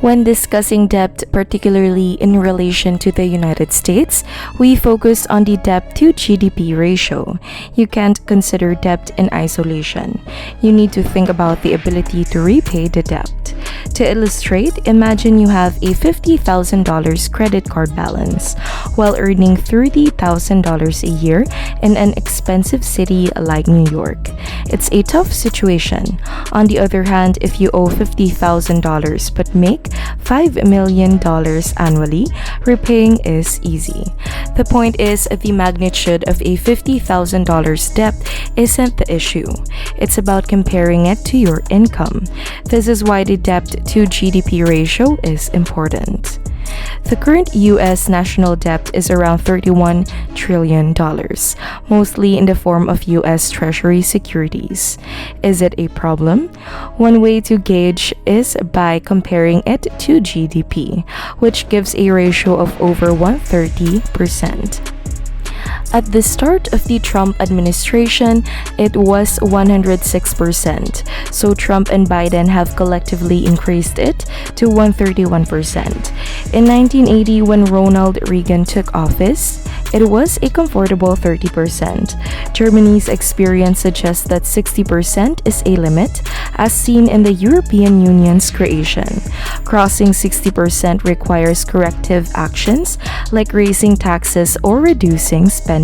When discussing debt, particularly in relation to the United States, we focus on the debt to GDP ratio. You can't consider debt in isolation. You need to think about the ability to repay the debt. To illustrate, imagine you have a $50,000 credit card balance while earning $30,000 a year in an expensive city like New York. It's a tough situation. On the other hand, if you owe $50,000 but make $5 million annually, repaying is easy. The point is, the magnitude of a $50,000 debt isn't the issue. It's about comparing it to your income. This is why the debt to GDP ratio is important. The current U.S. national debt is around $31 trillion, mostly in the form of U.S. Treasury securities. Is it a problem? One way to gauge is by comparing it to GDP, which gives a ratio of over 130%. At the start of the Trump administration, it was 106%, so Trump and Biden have collectively increased it to 131%. In 1980, when Ronald Reagan took office, it was a comfortable 30%. Germany's experience suggests that 60% is a limit, as seen in the European Union's creation. Crossing 60% requires corrective actions like raising taxes or reducing spending.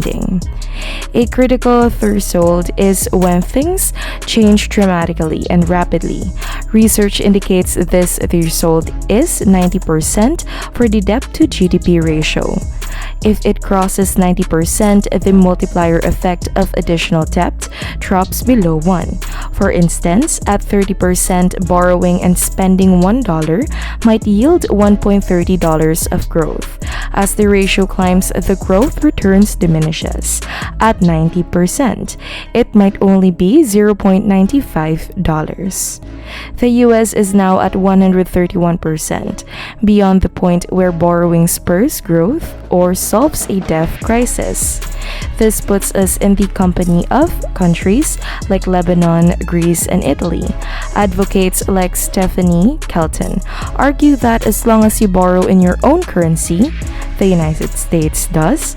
A critical threshold is when things change dramatically and rapidly. Research indicates this threshold is 90% for the debt to GDP ratio. If it crosses 90%, the multiplier effect of additional debt drops below 1. For instance, at 30%, borrowing and spending $1 might yield $1.30 of growth. As the ratio climbs, the growth returns diminishes. At 90%, it might only be $0.95. The US is now at 131%, beyond the point where borrowing spurs growth or solves a debt crisis. This puts us in the company of countries like Lebanon, Greece, and Italy. Advocates like Stephanie Kelton argue that as long as you borrow in your own currency, the United States does,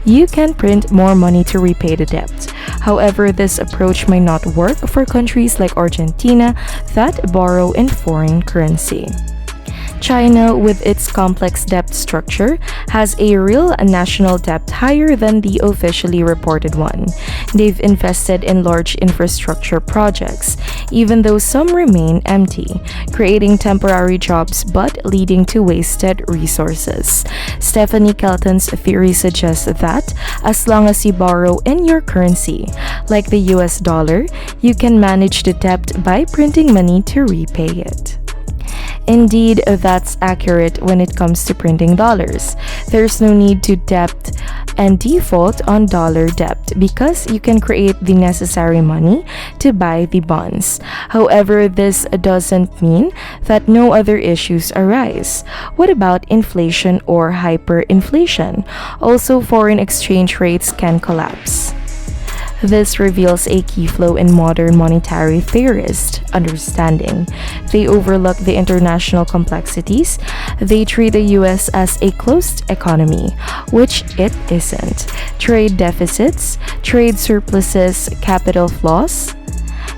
you can print more money to repay the debt. However, this approach may not work for countries like Argentina that borrow in foreign currency. China, with its complex debt structure, has a real national debt higher than the officially reported one. They've invested in large infrastructure projects, even though some remain empty, creating temporary jobs but leading to wasted resources. Stephanie Kelton's theory suggests that as long as you borrow in your currency, like the US dollar, you can manage the debt by printing money to repay it. Indeed, that's accurate when it comes to printing dollars. There's no need to debt and default on dollar debt because you can create the necessary money to buy the bonds. However, this doesn't mean that no other issues arise. What about inflation or hyperinflation? Also, foreign exchange rates can collapse. This reveals a key flaw in modern monetary theorist understanding. They overlook the international complexities. They treat the US as a closed economy, which it isn't. Trade deficits, trade surpluses, capital flaws,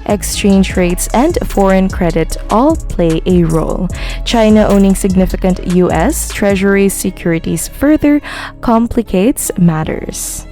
exchange rates, and foreign credit all play a role. China owning significant US Treasury securities further complicates matters.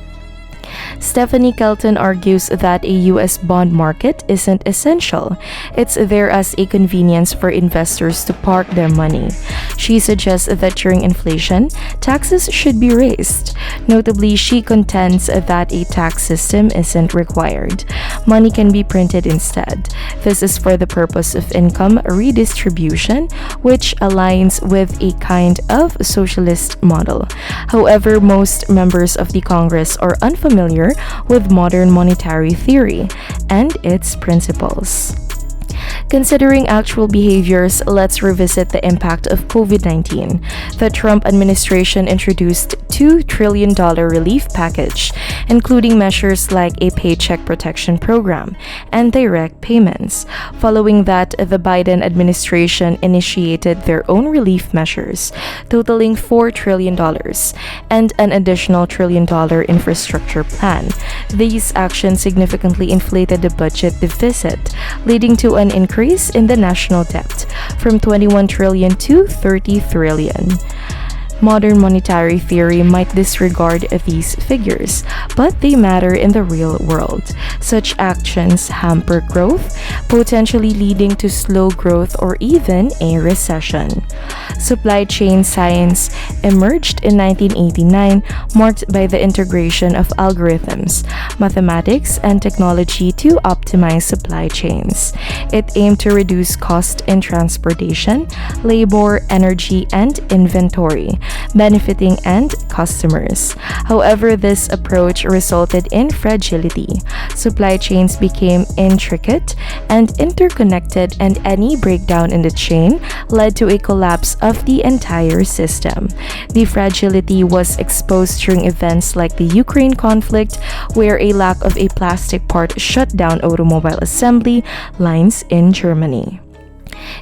Stephanie Kelton argues that a U.S. bond market isn't essential. It's there as a convenience for investors to park their money. She suggests that during inflation, taxes should be raised. Notably, she contends that a tax system isn't required. Money can be printed instead. This is for the purpose of income redistribution, which aligns with a kind of socialist model. However, most members of the Congress are unfamiliar with modern monetary theory and its principles. Considering actual behaviors, let's revisit the impact of COVID-19. The Trump administration introduced $2 trillion relief package, including measures like a paycheck protection program and direct payments. Following that, the Biden administration initiated their own relief measures, totaling $4 trillion, and an additional $1 trillion infrastructure plan. These actions significantly inflated the budget deficit, leading to an increase in the national debt from 21 trillion to 30 trillion. Modern monetary theory might disregard these figures, but they matter in the real world. Such actions hamper growth, potentially leading to slow growth or even a recession. Supply chain science emerged in 1989, marked by the integration of algorithms, mathematics, and technology to optimize supply chains. It aimed to reduce cost in transportation, labor, energy, and inventory, benefiting end customers. However, this approach resulted in fragility. Supply chains became intricate and interconnected, and any breakdown in the chain led to a collapse of the entire system. The fragility was exposed during events like the Ukraine conflict, where a lack of a plastic part shut down automobile assembly lines in Germany.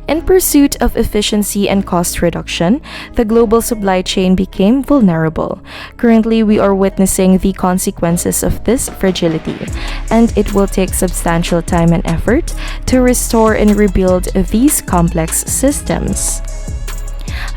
In pursuit of efficiency and cost reduction, the global supply chain became vulnerable. Currently, we are witnessing the consequences of this fragility, and it will take substantial time and effort to restore and rebuild these complex systems.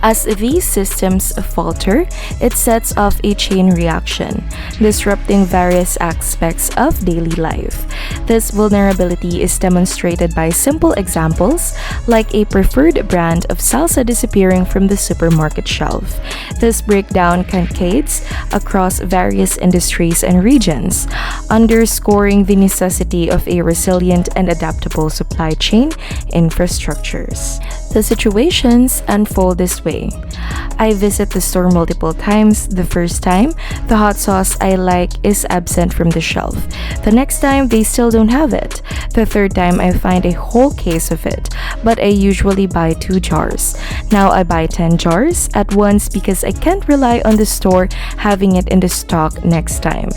As these systems falter, it sets off a chain reaction, disrupting various aspects of daily life. This vulnerability is demonstrated by simple examples like a preferred brand of salsa disappearing from the supermarket shelf. This breakdown cascades across various industries and regions, underscoring the necessity of a resilient and adaptable supply chain infrastructures. The situations unfold this way. I visit the store multiple times. The first time, the hot sauce I like is absent from the shelf. The next time, they still don't have it. The third time, I find a whole case of it, but I usually buy 2 jars. Now I buy 10 jars at once because I can't rely on the store having it in the stock next time.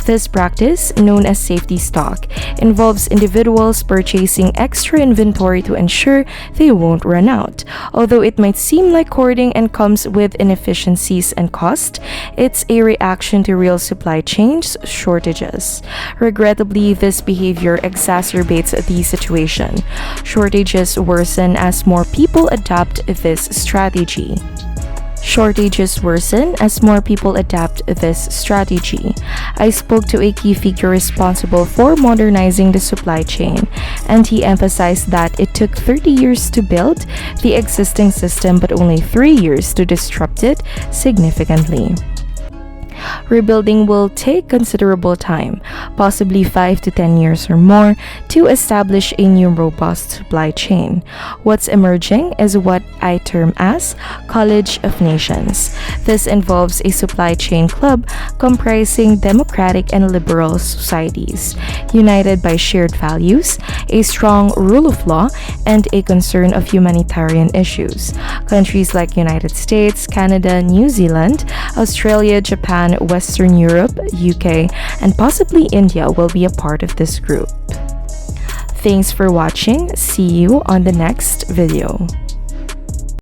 This practice, known as safety stock, involves individuals purchasing extra inventory to ensure they won't run out. Although it might seem like hoarding and comes with inefficiencies and cost, it's a reaction to real supply chains shortages. Regrettably, this behavior exacerbates the situation. Shortages worsen as more people adopt this strategy. I spoke to a key figure responsible for modernizing the supply chain, and he emphasized that it took 30 years to build the existing system but only 3 years to disrupt it significantly. Rebuilding will take considerable time, possibly 5 to 10 years or more, to establish a new robust supply chain. What's emerging is what I term as College of Nations. This involves a supply chain club comprising democratic and liberal societies, united by shared values, a strong rule of law, and a concern of humanitarian issues. Countries like United States, Canada, New Zealand, Australia, Japan, Western Europe, UK, and possibly India will be a part of this group. Thanks for watching. See you on the next video.